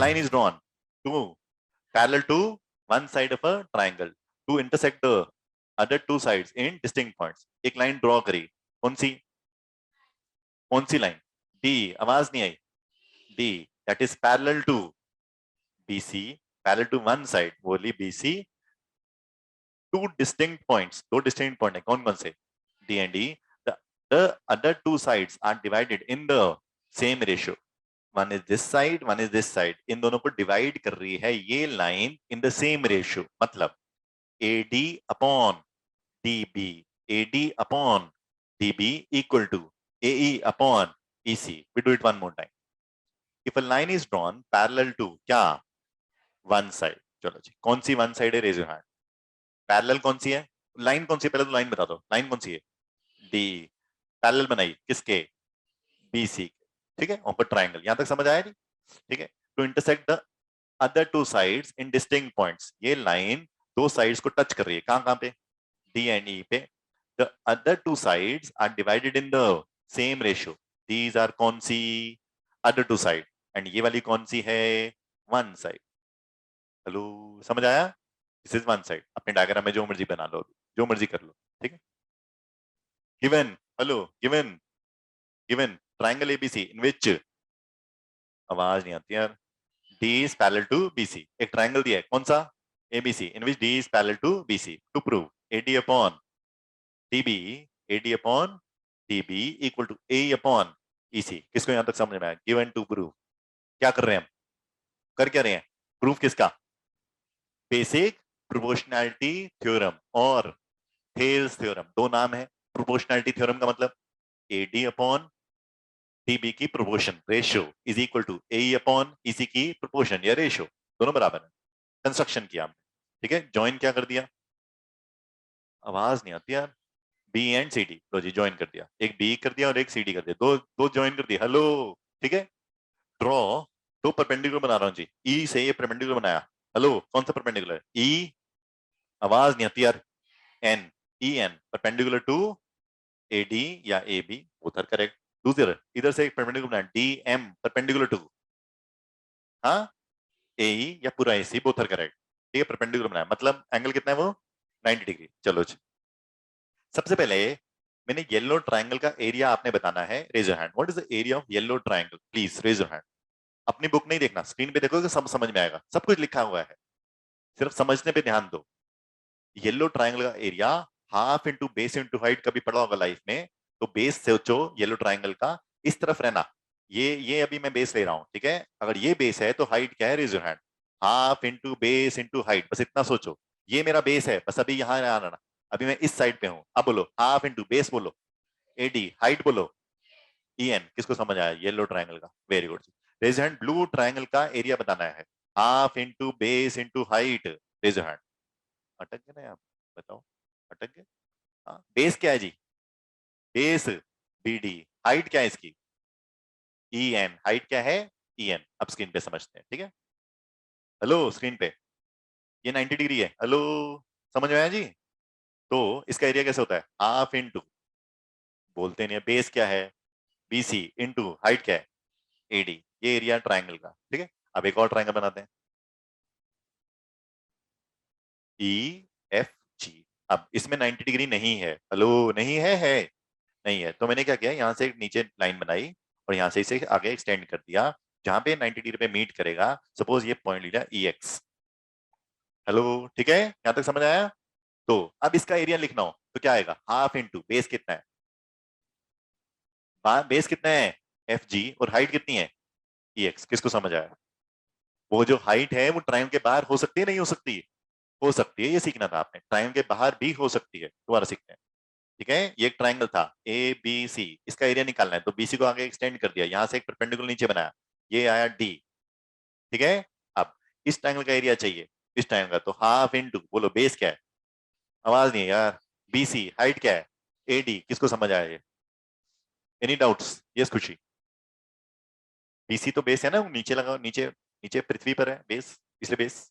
line is drawn to parallel to one side of a triangle to intersect the other two sides in distinct points. एक line draw करी, कौन सी line? D, आवाज नहीं आई, D, that is parallel to BC, parallel to one side, बोली BC, two distinct points, दो distinct point है, कौन कौन से? D and D. The other two sides are divided in the same ratio. One is this side, one is this side. इन दोनों को divide कर रही है ये line in the same ratio. मतलब AD upon DB, AD upon DB equal to AE upon EC. We do it one more time. If a line is drawn parallel to क्या? One side. चलो जी, कौन सी one side है? Raise your hand. Parallel कौन सी है? Line कौन सी है? पहले तो लाइन बता दो, लाइन कौन सी है? डी। पैरेलल बनाई किसके? BC। ठीक है, ऊपर ट्राइंगल, यहां तक समझ आया नहीं? ठीक है, to intersect the other two sides in distinct points, ये लाइन दो साइड्स को टच कर रही है, कहां कहां पे? D एंड E पे। The other two sides are divided in the same ratio, these are कौन सी? अदर टू साइड, एंड ये वाली कौन सी है? One side. हेलो, समझ आया? This is one side. अपने डायग्राम में जो मर्जी बना लो, जो मर्जी कर लो, ठीक है। Given, hello, given triangle ABC इन विच, आवाज नहीं आती यार, D is parallel to BC। एक ट्राइंगल दिया है, कौन सा? ABC, in which D is parallel to BC। To prove AD upon DB, AD upon DB equal to AE upon EC। किसको यहां तक समझ में आया? Given to prove. क्या कर रहे हैं हम? कर क्या रहे हैं? प्रूफ किसका? बेसिक प्रोपोर्शनैलिटी थ्योरम और थेल्स थ्योरम, दो नाम है। प्रोपोर्शनैलिटी थ्योरम का मतलब AD अपॉन DB की proportion ratio is equal to AE upon EC की प्रोपोर्शन या रेशियो, दोनों बराबर है। कंस्ट्रक्शन किया हमने, ठीक है। ज्वाइन क्या कर दिया? आवाज नहीं आती यार। B एंड CD, लो जी ज्वाइन कर दिया, एक B कर दिया और एक CD कर दिया, दो दो ज्वाइन कर दिया। हेलो, ठीक है। ड्रॉ, दो परपेंडिकुलर बना रहा हूं जी, E से ये परपेंडिकुलर बनाया। हेलो, कौन सा परपेंडिकुलर? E, आवाज नहीं आती यार। N, EN perpendicular to AD या AB, बोथ आर करेक्ट। दूसरे इधर से एक परपेंडिकुलर बनाया, DM परपेंडिकुलर टू, हाँ, AE या पूरा AC, बोथ आर करेक्ट। ठीक है, परपेंडिकुलर बनाया, मतलब एंगल कितना है वो? 90 डिग्री। चलो जी, सबसे पहले मैंने येलो ट्राइंगल का एरिया आपने बताना है। Raise your hand, what is the area of yellow triangle? Please raise your hand. अपनी बुक नहीं देखना, स्क्रीन पे देखोगे सब समझ में आएगा, सब कुछ लिखा हुआ है, सिर्फ समझने पे ध्यान दो। येलो ट्राइंगल का area half into base into height, कभी पढ़ा होगा लाइफ में, तो बेस सोचो येलो ट्राइंगल का इस तरफ रहना, ये अभी मैं बेस ले रहा हूं, ठीक है। अगर ये बेस है तो हाइट क्या है? Raise your hand. Half into base into height, बस इतना सोचो, ये मेरा बेस है, बस अभी यहाँ आना, अभी मैं इस साइड पे हूं। अब बोलो हाफ इंटू बेस, बोलो AD, हाइट बोलो EN। किसको समझ आया येलो ट्राइंगल का? Very good. Raise hand. Blue triangle का एरिया बताना है, half into base into height. Raise hand. अटक गए ना आप? बताओ, अटक गए? हाँ, बेस क्या है जी? बेस BD, हाइट क्या है इसकी? EN, हाइट क्या है? EN। अब स्क्रीन पे समझते हैं, ठीक है। हेलो, स्क्रीन पे ये 90 डिग्री है, हेलो, समझ में आया जी? तो इसका एरिया कैसे होता है? हाफ इंटू, बोलते नहीं है, बेस क्या है? BC इंटू हाइट क्या है? AD। ये एरिया ट्राइंगल का, ठीक है। अब एक और ट्राइंगल बनाते हैं, EFG। अब इसमें 90 डिग्री नहीं है, हेलो, नहीं है नहीं है, तो मैंने क्या किया, यहां से एक नीचे लाइन बनाई और यहां से इसे आगे एक्सटेंड कर दिया, जहां पे 90 डिग्री पे मीट करेगा। सपोज ये पॉइंट लिया EX। हेलो, ठीक है, यहां तक समझ आया? तो अब इसका एरिया लिखना हो तो क्या आएगा? हाफ इंटू बेस कितना है? बेस कितना है? FG, और हाइट कितनी है? EX। किसको समझ आया? वो जो हाइट है वो ट्रायंगल के बाहर हो सकती है, नहीं हो सकती? हो सकती है, ये सीखना था आपने। ट्रायंगल के बाहर भी हो सकती है, दोबारा सीखते हैं, ठीक है। ये एक ट्रायंगल था ABC, इसका एरिया निकालना है, तो BC को आगे एक्सटेंड कर दिया, यहां से एक परपेंडिकुलर नीचे बनाया, ये आया D, ठीक है। अब इस ट्रायंगल का एरिया चाहिए, इस ट्रायंगल का, तो हाफ इंटू, बोलो बेस क्या है? आवाज नहीं है यार। BC, हाइट क्या है? AD। किसको समझ आया ये? Any doubts? यस खुशी? BC तो बेस है ना, नीचे लगा, नीचे नीचे पृथ्वी पर है बेस, इसलिए बेस,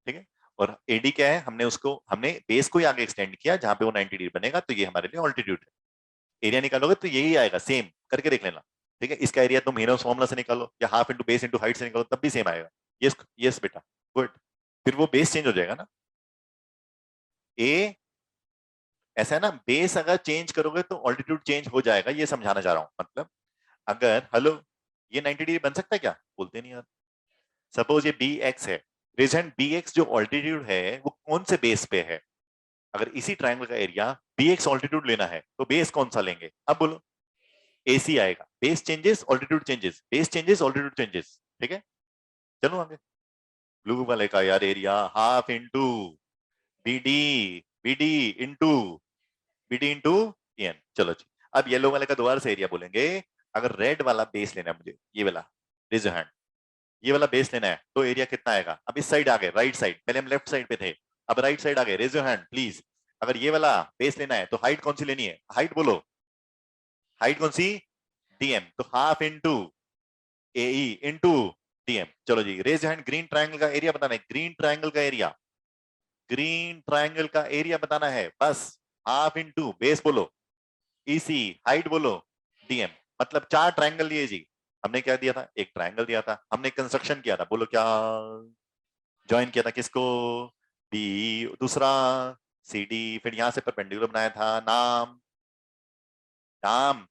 ठीक है। और AD क्या है? हमने बेस को ही आगे एक्सटेंड किया, जहां पे वो 90 डिग्री बनेगा, तो ये हमारे लिए ऑल्टीट्यूड है। एरिया निकालोगे तो यही आएगा, सेम करके देख लेना, ठीक है। इसका एरिया तुम हीरो फॉर्मूला से निकालो या half into base into height से निकालो, तब भी सेम आएगा। यस यस बेटा, गुड। फिर वो बेस चेंज हो जाएगा ना। ए ऐसा है ना, बेस अगर चेंज करोगे तो ऑल्टीट्यूड चेंज हो जाएगा, ये समझाना चाह रहा हूं। मतलब अगर हेलो, ये 90 डिग्री बन सकता है क्या? बोलते नहीं यार। सपोज ये बी एक्स है, रेजेंट बी एक्स जो ऑल्टीट्यूड है वो कौन से बेस पे है? अगर इसी ट्रायंगल का एरिया बी एक्स ऑल्टीट्यूड लेना है तो बेस कौन सा लेंगे? अब बोलो। एसी आएगा। Base changes altitude changes, base changes altitude changes. ठीक है, चलो आगे। ब्लू वाले का यार area half into B D, B D into B D into N. चलो जी, अब येलो वाले का दोबारा से एरिया बोलेंगे। अगर रेड वाला बेस लेना है मुझे, ये वाला, रेज योर हैंड, ये वाला बेस लेना है तो एरिया कितना आएगा? अब इस साइड आ गए, राइट साइड, पहले हम लेफ्ट साइड पे थे, अब राइट साइड आ गए। Raise your hand please. अगर ये वाला बेस लेना है तो हाइट कौन सी लेनी है? हाइट बोलो, हाइट कौन सी? डीएम। तो हाफ इंटू एई इंटू डीएम। चलो जी, रेज हैंड। ग्रीन ट्रायंगल का एरिया बताना है, ग्रीन ट्रायंगल का एरिया, ग्रीन ट्रायंगल का एरिया बताना है बस। हाफ इंटू बेस बोलो, ईसी हाइट बोलो, डीएम। मतलब 4 ट्रायंगल लिए जी। हमने क्या दिया था? एक ट्रायंगल दिया था, हमने कंस्ट्रक्शन किया था, बोलो क्या? ज्वाइन किया था किसको? बी। दूसरा सी डी, फिर यहां से परपेंडिकुलर बनाया था, नाम, नाम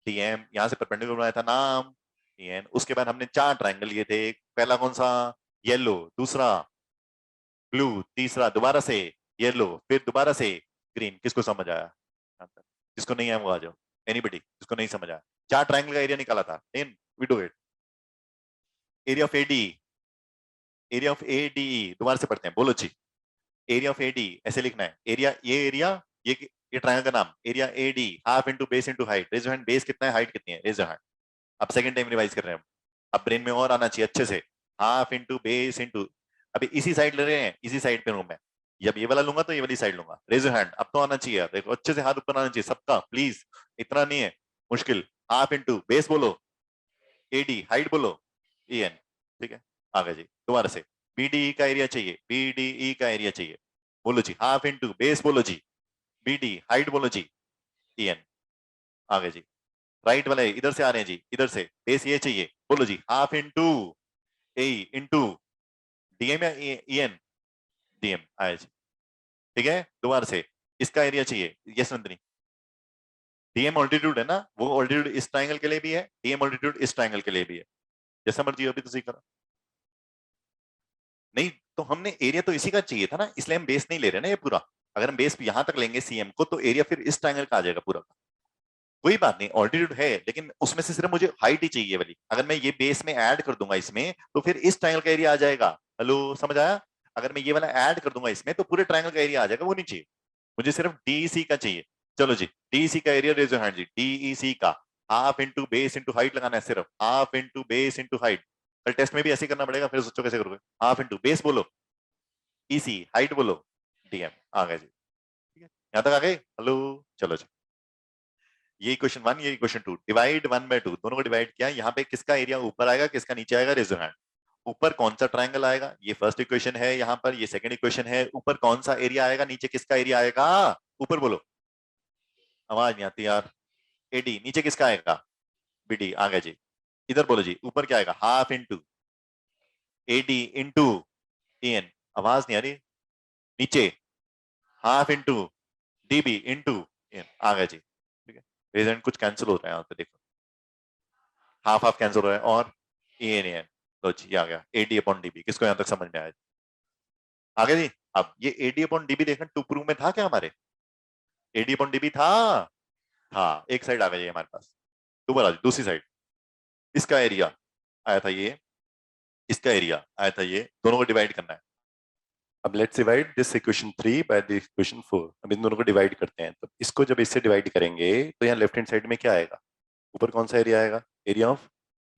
डीएम। यहां से परपेंडिकुलर बनाया था, नाम डीएन। उसके बाद हमने 4 ट्रायंगल लिए थे। पहला कौन सा? येलो। दूसरा ब्लू। तीसरा दोबारा से येलो, फिर दोबारा से ग्रीन। किसको समझ आया? जिसको नहीं आया वो आ जाओ। एनीबडी जिसको नहीं समझ आया। 4 ट्रायंगल का एरिया निकाला था इन, we do it. Area of AD, area of ADE, दोबारा से पढ़ते हैं, बोलो जी। एरिया ऑफ एडी ऐसे लिखना है, एरिया, ये एरिया, ये ट्रायंगल का नाम, area AD, half into base into height. Raise your hand, base कितना है, हाइट कितनी है? Raise your hand. अब सेकंड टाइम रिवाइज कर रहे हैं हम, अब ब्रेन में और आना चाहिए अच्छे से। हाफ इंटू बेस इंटू, अभी इसी साइड ले रहे हैं, इसी साइड पे हूं मैं। जब ये वाला लूंगा तो ये वाली साइड लूंगा। रेज योर हैंड, अब तो आना चाहिए, देखो अच्छे से हाथ ऊपर आना चाहिए सबका प्लीज, इतना नहीं है मुश्किल। हाफ इंटू बेस बोलो, एडी हाइट बोलो, ई एन। ठीक है, आगे जी दोबारा से। बीडीई का एरिया चाहिए, बीडीई का एरिया चाहिए, बोलो जी। हाफ इंटू बेस बोलो जी, बीडी हाइट बोलो जी, ई एन। आगे जी, राइट वाले इधर से आ रहे हैं जी, इधर से बेस ये चाहिए, बोलो जी। Half into A into DM या ई एन? डीएम आया जी। ठीक है, दोबारा से इसका एरिया चाहिए। यस नंदनी, डीएम ऑल्टीट्यूड है ना, वो ऑल्टीट्यूड इस ट्रायंगल के लिए भी है, डीएम ऑल्टीट्यूड इस ट्रायंगल के लिए भी है। जैसा मर्जी अभी तो करो। नहीं तो हमने एरिया तो इसी का चाहिए था ना, इसलिए हम बेस नहीं ले रहे ना ये पूरा। अगर हम बेस यहां तक लेंगे सीएम को तो एरिया फिर इस ट्रायंगल का आ जाएगा पूरा का। कोई बात नहीं, ऑल्टीट्यूड है लेकिन उसमें से सिर्फ मुझे हाइट ही चाहिए वाली। अगर मैं ये बेस में ऐड कर दूंगा इसमें तो फिर इस ट्रायंगल का एरिया आ जाएगा। हेलो, समझ आया? अगर मैं ये वाला ऐड कर दूंगा इसमें तो पूरे ट्रायंगल का एरिया आ जाएगा, वो नहीं चाहिए मुझे, सिर्फ डीईसी का चाहिए। चलो जी, डीईसी का एरिया रेज योर हैंड जी। डीईसी का half into base into height लगाना है, सिर्फ half into base into height. कल टेस्ट में भी ऐसे ही करना पड़ेगा, फिर सोचो कैसे करोगे। हाफ इंटू बेस बोलो, ईसी हाइट बोलो, डीएम। आ गए जी, ठीक है, यहां तक आ गए? हेलो, चलो जी। ये इक्वेशन 1, ये इक्वेशन 2, डिवाइड 1/2, दोनों को डिवाइड किया। यहाँ पे किसका एरिया ऊपर आएगा, किसका नीचे आएगा? Raise your hand. ऊपर कौन सा ट्रायंगल आएगा? ये फर्स्ट इक्वेशन है, यहाँ पर ये सेकंड इक्वेशन है। ऊपर कौन सा एरिया आएगा, नीचे किसका एरिया आएगा? ऊपर बोलो, आवाज नहीं आती यार। एडी, नीचे किसका आएगा? बीडी। आ गया जी, इधर बोलो जी, ऊपर क्या आएगा? Half into AD into N. आवाज नहीं आ रही। नीचे half into DB into N. आ गया जी, ठीक है। रिजल्ट कुछ कैंसिल हो रहा है यहाँ पे, देखो हाफ हाफ कैंसिल हो रहा है, और ए एन एन। लो जी, ये आ गया एडी अपॉन डीबी। किसको यहाँ तक समझ में आया? आ गया जी। अब ये एडी अपॉन डीबी देखना, टू प्रूव में था क्या हमारे? एडी अपॉन डीबी था। हाँ, एक साइड आ गई है हमारे पास, दोबारा दूसरी साइड। इसका एरिया आया था ये, इसका एरिया आया था ये, दोनों को डिवाइड करना है। अब let's divide this equation 3 by the equation 4। अब इन दोनों को डिवाइड करते हैं, तो इसको जब इससे डिवाइड करेंगे तो यहाँ लेफ्ट हैंड साइड में क्या आएगा? ऊपर कौन सा एरिया आएगा? Area of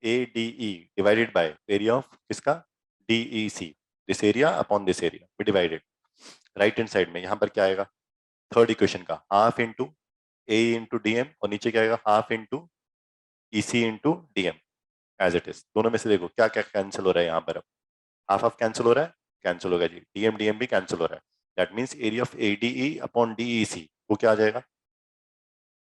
A D E divided by area of किसका? D E C. This area upon this area भी डिवाइडेड। राइट हैंड साइड में यहाँ पर क्या आएगा? थर्ड इक्वेशन का half into A into D M, और नीचे क्या आएगा? Half into E C into D M. As it is. दोनों में से देखो क्या क्या कैंसिल हो रहा है यहाँ पर। अब हाफ हाफ कैंसिल हो रहा है, कैंसिल हो गया जी। डीएम भी कैंसिल हो रहा है। That means area of ADE upon DEC वो क्या आ जाएगा?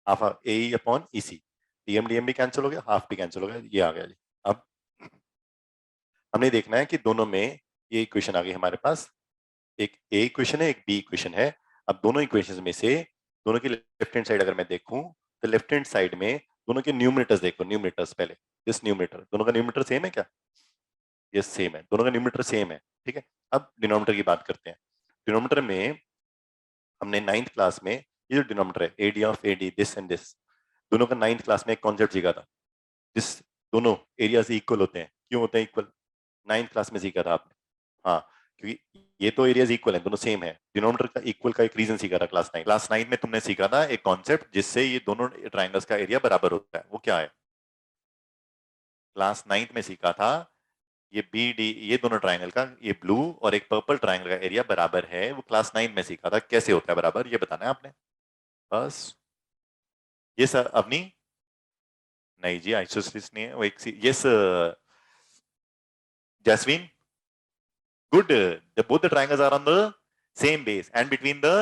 हाफ ए अपॉन ईसी। डीएम भी कैंसिल हो गया, हाफ भी कैंसिल हो गया, ये आ गया जी। अब हमने देखना है कि दोनों में ये इक्वेशन आ गई हमारे पास, एक ए इक्वेशन है, एक बी इक्वेशन है। अब दोनों इक्वेशंस में से दोनों की लेफ्ट हैंड साइड अगर मैं देखूं तो लेफ्ट हैंड साइड में दोनों के न्यूमरेटर्स देखो, न्यूमरेटर्स पहले, दिस न्यूमरेटर, दोनों का न्यूमरेटर सेम है क्या? यस सेम है, दोनों का न्यूमरेटर सेम है, ठीक है। अब डिनोमिनेटर की बात करते हैं। डिनोमिनेटर में हमने 9th क्लास में ये जो डिनोमिनेटर है AD of AD, this and this, दोनों का 9th क्लास में एक कॉन्सेप्ट सीखा था, जिस दोनों एरियाज इक्वल होते हैं। क्यों होते हैं इक्वल? 9th क्लास में सीखा था आपने। हाँ, क्योंकि ये तो एरियाज इक्वल हैं, दोनों सेम है। डिनोमिनेटर का इक्वल का एक रीजन सीखा था क्लास 9 में तुमने सीखा था एक कॉन्सेप्ट जिससे ये दोनों ट्राइंगल्स का एरिया बराबर होता है। वो क्या है? क्लास 9 में सीखा था, ये बी डी, ये दोनों ट्राइंगल का, ये ब्लू और एक पर्पल ट्राइंगल का एरिया बराबर है। वो क्लास 9 में सीखा था, कैसे होता है बराबर, ये बताना है आपने बस। ये सर अवनी, नहीं जी आइसोसेलेस नहीं है वो, एक yes Jaswin, good. The both the triangles are on the same base and between the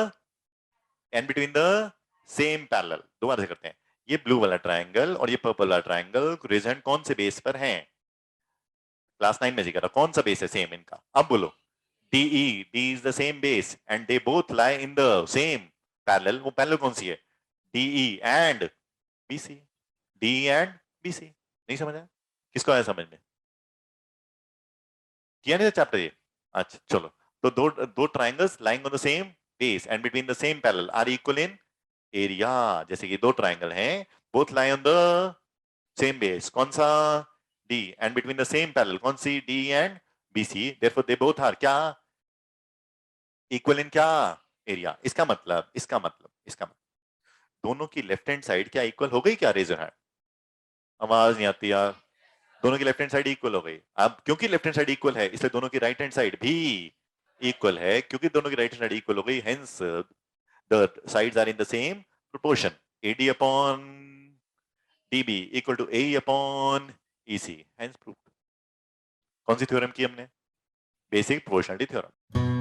same parallel। दो बार से करते हैं, ये ब्लू वाला ट्रायंगल और ये पर्पल वाला ट्रायंगल रेजोनेंट कौन से बेस पर हैं? क्लास 9 में सीखा था, कौन सा बेस है सेम इनका? अब बोलो। DE, D is the same base and they both lie in the same parallel। वो पैरेलल कौन सी है? DE and BC, DE and BC। नहीं समझ आया? किसको आया समझ में? किया नहीं था चैप्टर ये? अच्छा चलो। तो दो दो triangles lying on the same base and between the same parallel are equal in area. जैसे कि दो ट्राइंगल हैं, both lie on the same base, कौन सा? D, and between the same parallel कौन सी? D and BC, therefore they both are क्या? Equal in क्या? एरिया। इसका मतलब दोनों की लेफ्ट हैंड साइड क्या इक्वल हो गई क्या? Raise your hand. आवाज नहीं आती यार। दोनों की लेफ्ट हैंड साइड इक्वल हो गई। अब क्योंकि लेफ्ट हैंड साइड इक्वल है इसलिए दोनों की राइट हैंड साइड भी इक्वल है। क्योंकि दोनों की राइट हैंड साइड इक्वल हो गई, hence the sides are in the same proportion. AD upon DB equal to AE upon EC, hence proved. कौन सी थ्योरम की हमने? Basic proportionality theorem.